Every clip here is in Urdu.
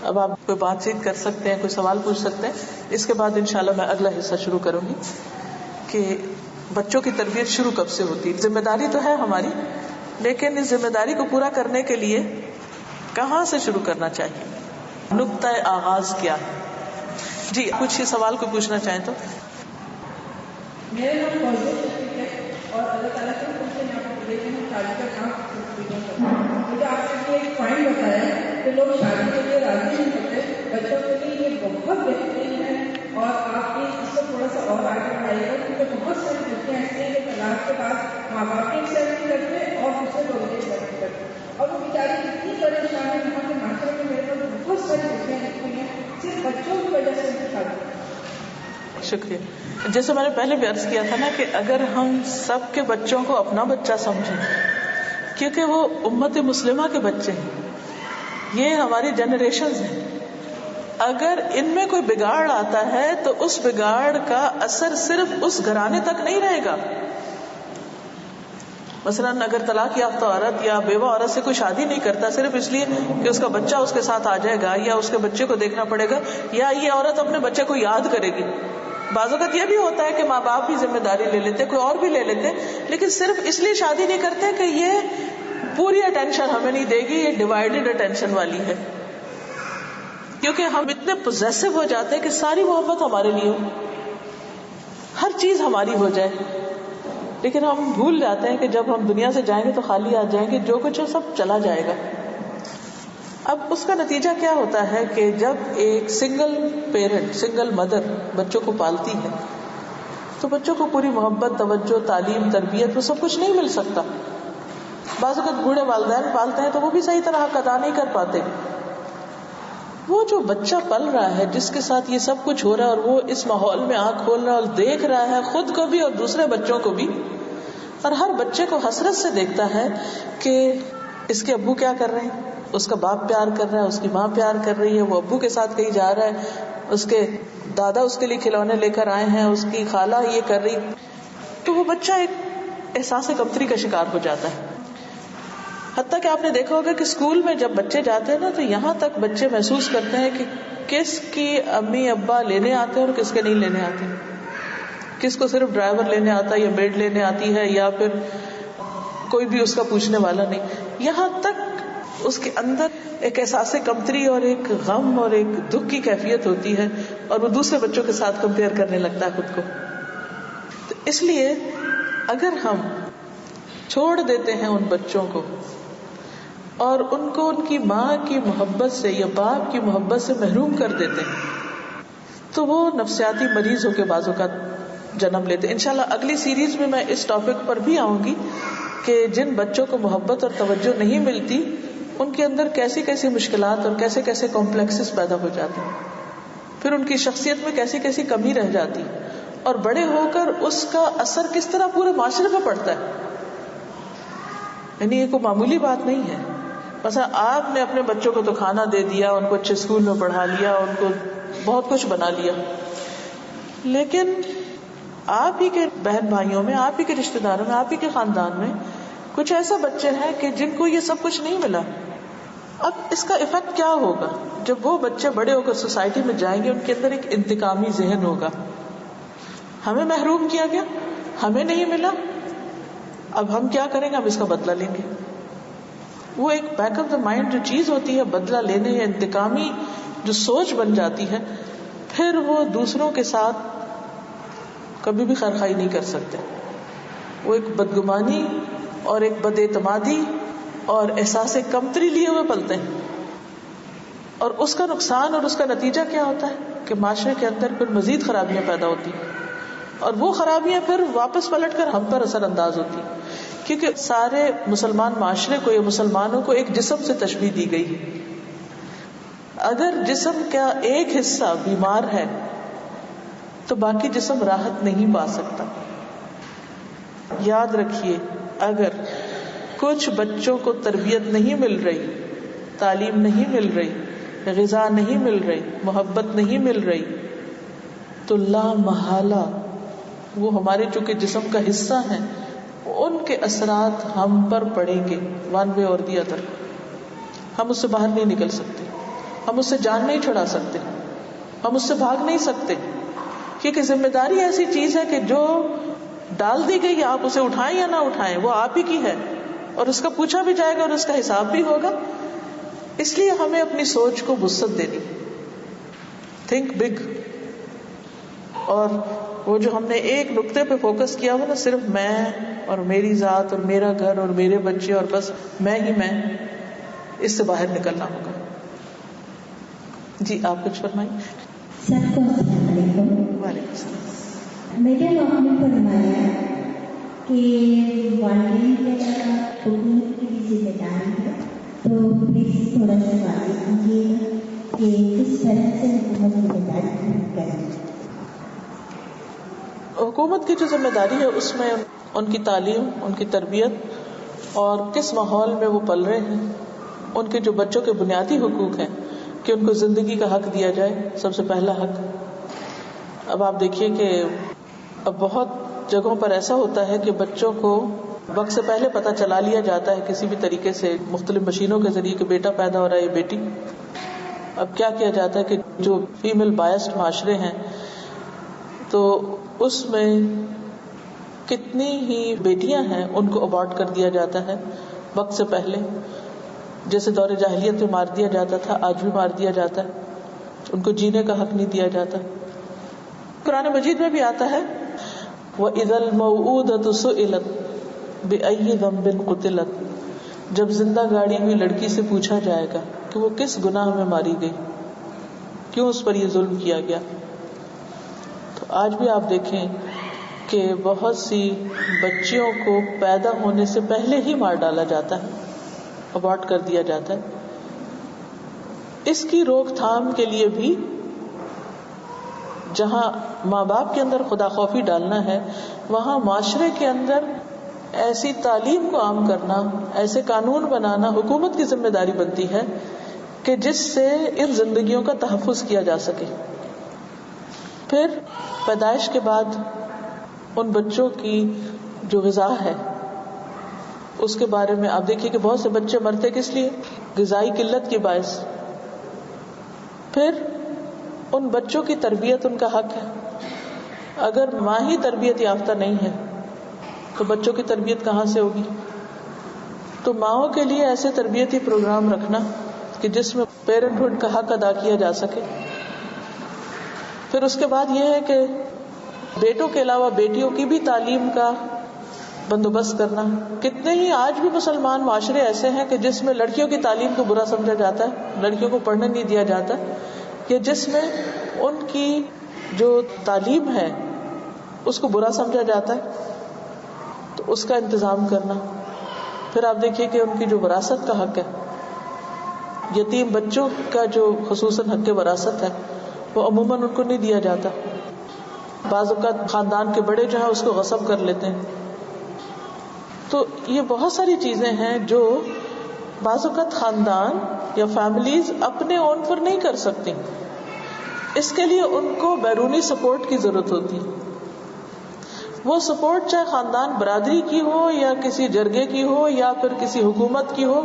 اب آپ کوئی بات چیت کر سکتے ہیں, کوئی سوال پوچھ سکتے ہیں. اس کے بعد انشاءاللہ میں اگلا حصہ شروع کروں گی کہ بچوں کی تربیت شروع کب سے ہوتی ہے. ذمہ داری تو ہے ہماری, لیکن اس ذمہ داری کو پورا کرنے کے لیے کہاں سے شروع کرنا چاہیے, نقطہ آغاز کیا ہے؟ جی کچھ سوال کو پوچھنا چاہیں تو. میرے نام موضوع ہے اور اللہ تعالیٰ سے پوچھتے ہیں آپ کو دیکھیں شادی کا کام. مجھے آپ نے ایک پوائنٹ بتایا ہے کہ لوگ شادی کے لیے راضی نہیں ہوتے, بچوں کے لیے یہ بہت بہترین ہے اور آپ کی اس کو تھوڑا سا اور آگے بڑھائیے گا, کیونکہ بہت ساری بچیاں ایسی ہیں کہ طلاق کے بعد ماں باپ کی ایکسپٹ نہیں کرتے اور دوسرے لوگ کی ایکسپٹ نہیں کرتے, اور وہ بیچاری اتنی پریشان ہے. یہاں کے معاشرے میں میرے پاس بہت ساری بچیاں لکھی ہیں صرف بچوں کی وجہ سے ان کی شادی. شکریہ. جیسے میں نے پہلے بھی عرض کیا تھا نا کہ اگر ہم سب کے بچوں کو اپنا بچہ سمجھیں, کیونکہ وہ امت مسلمہ کے بچے ہیں, یہ ہماری جنریشنز ہیں, اگر ان میں کوئی بگاڑ آتا ہے تو اس بگاڑ کا اثر صرف اس گھرانے تک نہیں رہے گا. مثلاً اگر طلاق یافتہ عورت یا بیوہ عورت سے کوئی شادی نہیں کرتا صرف اس لیے کہ اس کا بچہ اس کے ساتھ آ جائے گا یا اس کے بچے کو دیکھنا پڑے گا, یا یہ عورت اپنے بچے کو یاد کرے گی. بعض اوقات یہ بھی ہوتا ہے کہ ماں باپ بھی ذمہ داری لے لیتے, کوئی اور بھی لے لیتے, لیکن صرف اس لیے شادی نہیں کرتے کہ یہ پوری اٹینشن ہمیں نہیں دے گی, یہ ڈیوائیڈڈ اٹینشن والی ہے. کیونکہ ہم اتنے پوزیسو ہو جاتے ہیں کہ ساری محبت ہمارے لیے ہو, ہر چیز ہماری ہو جائے, لیکن ہم بھول جاتے ہیں کہ جب ہم دنیا سے جائیں گے تو خالی آ جائیں گے, جو کچھ ہے سب چلا جائے گا. اب اس کا نتیجہ کیا ہوتا ہے کہ جب ایک سنگل پیرنٹ, سنگل مدر بچوں کو پالتی ہے تو بچوں کو پوری محبت, توجہ, تعلیم, تربیت وہ سب کچھ نہیں مل سکتا. بعض اوقات بوڑھے والدین پالتے ہیں تو وہ بھی صحیح طرح حق ادا نہیں کر پاتے. وہ جو بچہ پل رہا ہے, جس کے ساتھ یہ سب کچھ ہو رہا ہے, اور وہ اس ماحول میں آنکھ کھول رہا ہے اور دیکھ رہا ہے خود کو بھی اور دوسرے بچوں کو بھی, اور ہر بچے کو حسرت سے دیکھتا ہے کہ اس کے ابو کیا کر رہے ہیں, اس کا باپ پیار کر رہا ہے, اس کی ماں پیار کر رہی ہے, وہ ابو کے ساتھ کہیں جا رہا ہے, اس کے دادا اس کے لیے کھلونے لے کر آئے ہیں, اس کی خالہ یہ کر رہی, تو وہ بچہ ایک احساس کمتری کا شکار ہو جاتا ہے. حتیٰ کہ آپ نے دیکھا ہوگا کہ اسکول میں جب بچے جاتے ہیں نا تو یہاں تک بچے محسوس کرتے ہیں کہ کس کی امی ابا لینے آتے ہیں اور کس کے نہیں لینے آتے, کس کو صرف ڈرائیور لینے آتا ہے یا میڈ لینے آتی ہے یا پھر کوئی بھی اس کا پوچھنے والا نہیں. یہاں تک اس کے اندر ایک احساس کمتری اور ایک غم اور ایک دکھ کی کیفیت ہوتی ہے, اور وہ دوسرے بچوں کے ساتھ کمپیئر کرنے لگتا ہے خود کو. تو اس لیے اگر ہم چھوڑ دیتے ہیں ان بچوں کو اور ان کو ان کی ماں کی محبت سے یا باپ کی محبت سے محروم کر دیتے ہیں تو وہ نفسیاتی مریض ہو کے بعض اوقات جنم لیتے. انشاءاللہ اگلی سیریز میں میں اس ٹاپک پر بھی آؤں گی کہ جن بچوں کو محبت اور توجہ نہیں ملتی ان کے اندر کیسی کیسی مشکلات اور کیسے کیسے کمپلیکسز پیدا ہو جاتے ہیں, پھر ان کی شخصیت میں کیسی کیسی کمی رہ جاتی, اور بڑے ہو کر اس کا اثر کس طرح پورے معاشرے پہ پڑتا ہے. یعنی یہ کوئی معمولی بات نہیں ہے. مثلا آپ نے اپنے بچوں کو تو کھانا دے دیا, ان کو اچھے اسکول میں پڑھا لیا, ان کو بہت کچھ بنا لیا, لیکن آپ ہی کے بہن بھائیوں میں, آپ ہی کے رشتے داروں میں, آپ ہی کے خاندان میں کچھ ایسے بچے ہیں کہ جن کو یہ سب کچھ نہیں ملا. اب اس کا افیکٹ کیا ہوگا جب وہ بچے بڑے ہو کر سوسائٹی میں جائیں گے, ان کے اندر ایک انتقامی ذہن ہوگا, ہمیں محروم کیا گیا, ہمیں نہیں ملا, اب ہم کیا کریں گے, ہم اس کا بدلہ لیں گے. وہ ایک بیک آف دا مائنڈ جو چیز ہوتی ہے بدلہ لینے یا انتقامی جو سوچ بن جاتی ہے, پھر وہ دوسروں کے ساتھ کبھی بھی خیرخواہی نہیں کر سکتے. وہ ایک بدگمانی اور ایک بد اعتمادی اور احساس کمتری لیے ہوئے پلتے ہیں, اور اس کا نقصان اور اس کا نتیجہ کیا ہوتا ہے کہ معاشرے کے اندر پھر مزید خرابیاں پیدا ہوتی ہیں, اور وہ خرابیاں پھر واپس پلٹ کر ہم پر اثر انداز ہوتی ہیں, کیونکہ سارے مسلمان معاشرے کو یا مسلمانوں کو ایک جسم سے تشبیہ دی گئی ہے. اگر جسم کا ایک حصہ بیمار ہے تو باقی جسم راحت نہیں پا سکتا. یاد رکھیے, اگر کچھ بچوں کو تربیت نہیں مل رہی, تعلیم نہیں مل رہی, غذا نہیں مل رہی, محبت نہیں مل رہی, تو لا محالہ وہ ہمارے چونکہ جسم کا حصہ ہیں, ان کے اثرات ہم پر پڑیں گے ون وے اور دی ادر. ہم اس سے باہر نہیں نکل سکتے. ہم اس سے جان نہیں چھڑا سکتے, ہم اس سے بھاگ نہیں سکتے, کیونکہ ذمہ داری ایسی چیز ہے کہ جو ڈال دی گئی, آپ اسے اٹھائیں یا نہ اٹھائیں, وہ آپ ہی کی ہے, اور اس کا پوچھا بھی جائے گا اور اس کا حساب بھی ہوگا. اس لیے ہمیں اپنی سوچ کو وسعت دینی, تھنک بگ. اور وہ جو ہم نے ایک نقطے پہ فوکس کیا ہوا نا, صرف میں اور میری ذات اور میرا گھر اور میرے بچے اور بس میں ہی میں, اس سے باہر نکلنا ہوگا. جی آپ کچھ فرمائیں. سب کو السلام علیکم. وعلیکم السلام. میرے آپ نے فرمایا کہ والدین کے حکومت کی بھی ذمہ داری ہے, تو پلیز تھوڑا سا واضح کیجیے کہ کس طرح سے حکومت ذمہ داری کرے. حکومت کی جو ذمہ داری ہے اس میں ان کی تعلیم, ان کی تربیت اور کس ماحول میں وہ پل رہے ہیں, ان کے جو بچوں کے بنیادی حقوق ہیں کہ ان کو زندگی کا حق دیا جائے, سب سے پہلا حق. اب آپ دیکھیے کہ اب بہت جگہوں پر ایسا ہوتا ہے کہ بچوں کو وقت سے پہلے پتہ چلا لیا جاتا ہے کسی بھی طریقے سے, مختلف مشینوں کے ذریعے کہ بیٹا پیدا ہو رہا ہے یا بیٹی. اب کیا کیا جاتا ہے کہ جو فیمل بائسڈ معاشرے ہیں تو اس میں کتنی ہی بیٹیاں ہیں ان کو ابارٹ کر دیا جاتا ہے وقت سے پہلے. جیسے دور جاہلیت میں مار دیا جاتا تھا, آج بھی مار دیا جاتا ہے, ان کو جینے کا حق نہیں دیا جاتا. قرآن مجید میں بھی آتا ہے وَإِذَا الْمَوْءُودَةُ سُئِلَتْ بِأَيِّ ذَنبٍ قُتِلَتْ, جب زندہ گاڑی ہوئی لڑکی سے پوچھا جائے گا کہ وہ کس گناہ میں ماری گئی, کیوں اس پر یہ ظلم کیا گیا. تو آج بھی آپ دیکھیں کہ بہت سی بچیوں کو پیدا ہونے سے پہلے ہی مار ڈالا جاتا ہے, ابارٹ کر دیا جاتا ہے. اس کی روک تھام کے لیے بھی جہاں ماں باپ کے اندر خدا خوفی ڈالنا ہے, وہاں معاشرے کے اندر ایسی تعلیم کو عام کرنا, ایسے قانون بنانا حکومت کی ذمہ داری بنتی ہے کہ جس سے ان زندگیوں کا تحفظ کیا جا سکے. پھر پیدائش کے بعد ان بچوں کی جو غذا ہے اس کے بارے میں آپ دیکھیے کہ بہت سے بچے مرتے کس لیے, غذائی قلت کے باعث. پھر ان بچوں کی تربیت ان کا حق ہے. اگر ماں ہی تربیت یافتہ نہیں ہے تو بچوں کی تربیت کہاں سے ہوگی. تو ماؤں کے لیے ایسے تربیتی پروگرام رکھنا کہ جس میں پیرنٹ ہوڈ کا حق ادا کیا جا سکے. پھر اس کے بعد یہ ہے کہ بیٹوں کے علاوہ بیٹیوں کی بھی تعلیم کا بندوبست کرنا. کتنے ہی آج بھی مسلمان معاشرے ایسے ہیں کہ جس میں لڑکیوں کی تعلیم کو برا سمجھا جاتا ہے, لڑکیوں کو پڑھنے نہیں دیا جاتا, کہ جس میں ان کی جو تعلیم ہے اس کو برا سمجھا جاتا ہے. تو اس کا انتظام کرنا. پھر آپ دیکھیے کہ ان کی جو وراثت کا حق ہے, یتیم بچوں کا جو خصوصاً حق وراثت ہے وہ عموماً ان کو نہیں دیا جاتا. بعض اوقات خاندان کے بڑے جو ہیں اس کو غصب کر لیتے ہیں. تو یہ بہت ساری چیزیں ہیں جو بعض اوقات خاندان یا فیملیز اپنے اون پر نہیں کر سکتی. اس کے لیے ان کو بیرونی سپورٹ کی ضرورت ہوتی. وہ سپورٹ چاہے خاندان برادری کی ہو یا کسی جرگے کی ہو یا پھر کسی حکومت کی ہو,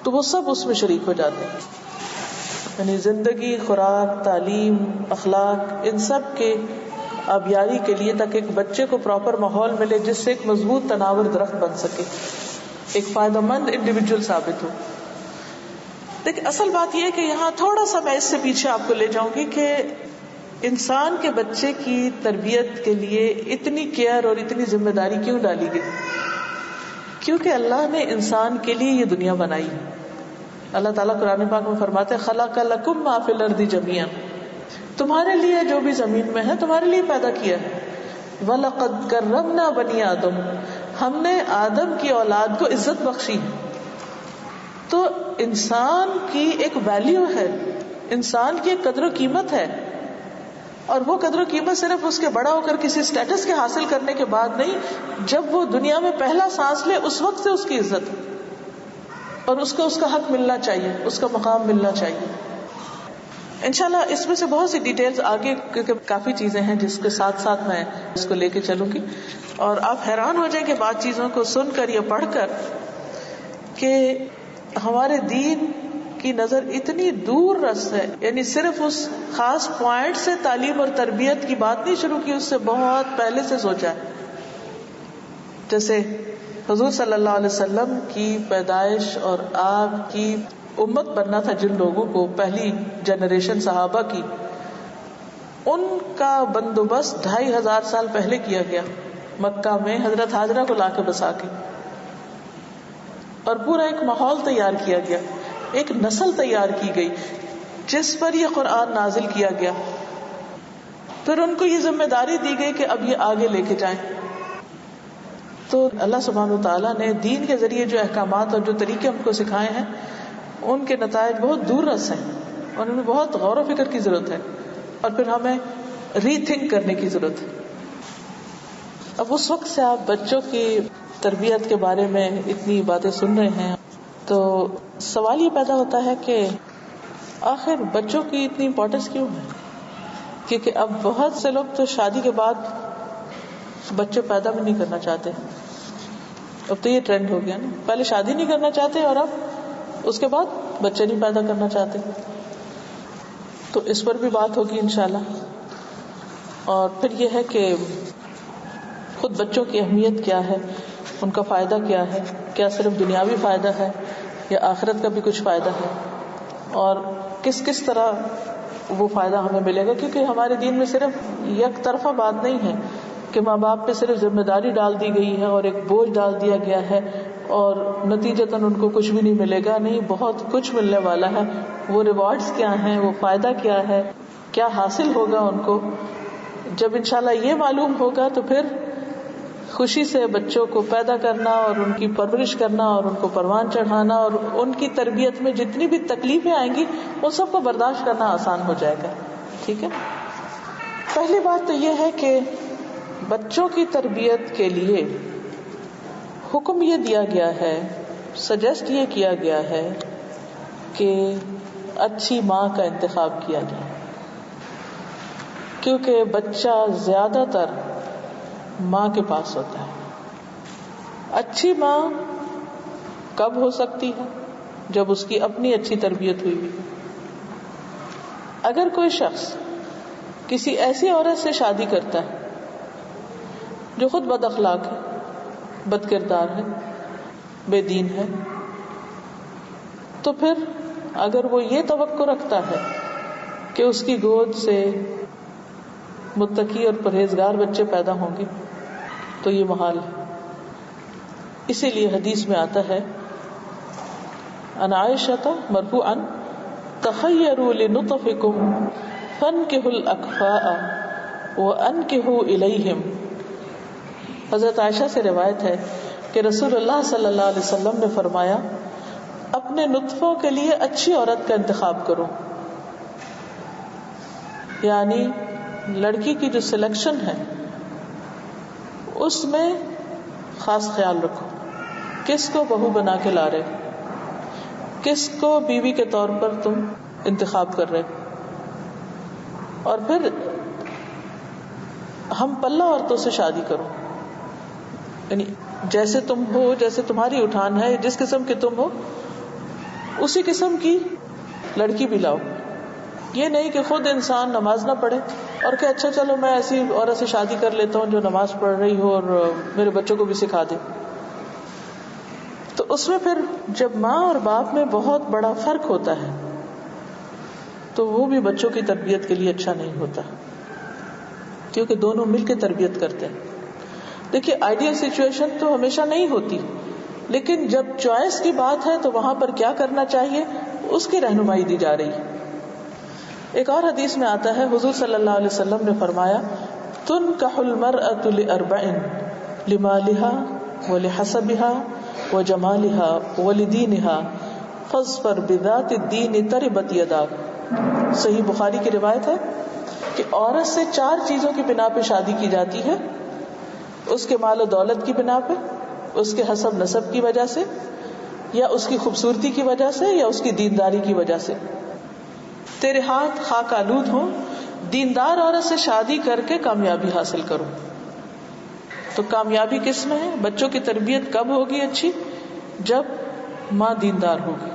تو وہ سب اس میں شریک ہو جاتے ہیں. یعنی زندگی, خوراک, تعلیم, اخلاق, ان سب کے آبیاری کے لیے تاکہ ایک بچے کو پراپر ماحول ملے جس سے ایک مضبوط تناور درخت بن سکے, ایک فائدہ مند انڈیویجول ثابت ہو. لیکن اصل بات یہ ہے کہ یہاں تھوڑا سا میں اس سے پیچھے آپ کو لے جاؤں گی کہ انسان کے بچے کی تربیت کے لیے اتنی کیئر اور اتنی ذمہ داری کیوں ڈالی گئی. کیونکہ اللہ نے انسان کے لیے یہ دنیا بنائی. اللہ تعالیٰ قرآن پاک میں فرماتے ہیں خلق لکم ما فی الارض جمیعا, تمہارے لیے جو بھی زمین میں ہے تمہارے لیے پیدا کیا ہے. وَلَقَدْ كَرَّمْنَا بَنِي آدم, ہم نے آدم کی اولاد کو عزت بخشی. تو انسان کی ایک ویلیو ہے, انسان کی ایک قدر و قیمت ہے, اور وہ قدر و قیمت صرف اس کے بڑا ہو کر کسی سٹیٹس کے حاصل کرنے کے بعد نہیں, جب وہ دنیا میں پہلا سانس لے اس وقت سے اس کی عزت ہے, اور اس کو اس کا حق ملنا چاہیے, اس کا مقام ملنا چاہیے. انشاءاللہ اس میں سے بہت سی ڈیٹیلز آگے, کیونکہ کافی چیزیں ہیں جس کے ساتھ ساتھ میں اس کو لے کے چلوں گی, اور آپ حیران ہو جائیں کہ بعض چیزوں کو سن کر یا پڑھ کر کہ ہمارے دین کی نظر اتنی دور رس ہے، یعنی صرف اس خاص پوائنٹ سے تعلیم اور تربیت کی بات نہیں شروع کی، اس سے بہت پہلے سے سوچا ہے. جیسے حضور صلی اللہ علیہ وسلم کی پیدائش اور آپ کی امت بننا تھا جن لوگوں کو، پہلی جنریشن صحابہ کی، ان کا بندوبست 2500 سال پہلے کیا گیا مکہ میں حضرت ہاجرہ کو لا کے بسا کے، اور پورا ایک ماحول تیار کیا گیا، ایک نسل تیار کی گئی جس پر یہ قرآن نازل کیا گیا. پھر ان کو یہ ذمہ داری دی گئی کہ اب یہ آگے لے کے جائیں. تو اللہ سبحانہ وتعالیٰ نے دین کے ذریعے جو احکامات اور جو طریقے ہم کو سکھائے ہیں ان کے نتائج بہت دور رس ہیں اور ان میں بہت غور و فکر کی ضرورت ہے، اور پھر ہمیں ری تھنک کرنے کی ضرورت ہے. اب اس وقت سے آپ بچوں کی تربیت کے بارے میں اتنی باتیں سن رہے ہیں تو سوال یہ پیدا ہوتا ہے کہ آخر بچوں کی اتنی امپورٹنس کیوں ہے؟ کیونکہ اب بہت سے لوگ تو شادی کے بعد بچے پیدا بھی نہیں کرنا چاہتے. اب تو یہ ٹرینڈ ہو گیا نا، پہلے شادی نہیں کرنا چاہتے اور اب اس کے بعد بچے نہیں پیدا کرنا چاہتے. تو اس پر بھی بات ہوگی انشاءاللہ. اور پھر یہ ہے کہ خود بچوں کی اہمیت کیا ہے، ان کا فائدہ کیا ہے، کیا صرف دنیاوی فائدہ ہے یا آخرت کا بھی کچھ فائدہ ہے، اور کس کس طرح وہ فائدہ ہمیں ملے گا. کیونکہ ہمارے دین میں صرف یک طرفہ بات نہیں ہے کہ ماں باپ پہ صرف ذمہ داری ڈال دی گئی ہے اور ایک بوجھ ڈال دیا گیا ہے اور نتیجتاً ان کو کچھ بھی نہیں ملے گا. نہیں، بہت کچھ ملنے والا ہے. وہ ریوارڈز کیا ہیں، وہ فائدہ کیا ہے، کیا حاصل ہوگا ان کو. جب انشاءاللہ یہ معلوم ہوگا تو پھر خوشی سے بچوں کو پیدا کرنا اور ان کی پرورش کرنا اور ان کو پروان چڑھانا اور ان کی تربیت میں جتنی بھی تکلیفیں آئیں گی ان سب کو برداشت کرنا آسان ہو جائے گا. ٹھیک ہے. پہلی بات تو یہ ہے کہ بچوں کی تربیت کے لیے حکم یہ دیا گیا ہے، سجیسٹ یہ کیا گیا ہے کہ اچھی ماں کا انتخاب کیا جائے. کیونکہ بچہ زیادہ تر ماں کے پاس ہوتا ہے. اچھی ماں کب ہو سکتی ہے؟ جب اس کی اپنی اچھی تربیت ہوئی ہوئی. اگر کوئی شخص کسی ایسی عورت سے شادی کرتا ہے جو خود بد اخلاق ہے، بد کردار ہے، بے دین ہے، تو پھر اگر وہ یہ توقع رکھتا ہے کہ اس کی گود سے متقی اور پرہیزگار بچے پیدا ہوں گے تو یہ محال ہے. اسی لیے حدیث میں آتا ہے عن عائشہ مرفوعا تخیروا لنطفکم فانکحوا الاکفاء وانکحوا الیہم. حضرت عائشہ سے روایت ہے کہ رسول اللہ صلی اللہ علیہ وسلم نے فرمایا اپنے نطفوں کے لیے اچھی عورت کا انتخاب کرو. یعنی لڑکی کی جو سلیکشن ہے اس میں خاص خیال رکھو، کس کو بہو بنا کے لا رہے، کس کو بیوی کے طور پر تم انتخاب کر رہے. اور پھر ہم پلہ عورتوں سے شادی کرو، یعنی جیسے تم ہو، جیسے تمہاری اٹھان ہے، جس قسم کے تم ہو اسی قسم کی لڑکی بھی لاؤ. یہ نہیں کہ خود انسان نماز نہ پڑھے اور کہ اچھا چلو میں ایسی عورت سے شادی کر لیتا ہوں جو نماز پڑھ رہی ہو اور میرے بچوں کو بھی سکھا دے. تو اس میں پھر جب ماں اور باپ میں بہت بڑا فرق ہوتا ہے تو وہ بھی بچوں کی تربیت کے لیے اچھا نہیں ہوتا، کیونکہ دونوں مل کے تربیت کرتے ہیں. دیکھیے آئیڈیل سچویشن تو ہمیشہ نہیں ہوتی، لیکن جب چوائس کی بات ہے تو وہاں پر کیا کرنا چاہیے اس کی رہنمائی دی جا رہی ہے. ایک اور حدیث میں آتا ہے حضور صلی اللہ علیہ وسلم نے فرمایا تنکح المرأة لأربع لمالها ولحسبها وجمالها ولدينها فاظفر بذات الدين تربت يداك. صحیح بخاری کی روایت ہے کہ عورت سے 4 چیزوں کی بنا پہ شادی کی جاتی ہے، اس کے مال و دولت کی بنا پہ، اس کے حسب نسب کی وجہ سے، یا اس کی خوبصورتی کی وجہ سے، یا اس کی دینداری کی وجہ سے. تیرے ہاتھ خاک آلود ہوں، دیندار عورت سے شادی کر کے کامیابی حاصل کرو. تو کامیابی کس میں ہے؟ بچوں کی تربیت کب ہوگی اچھی؟ جب ماں دیندار ہوگی.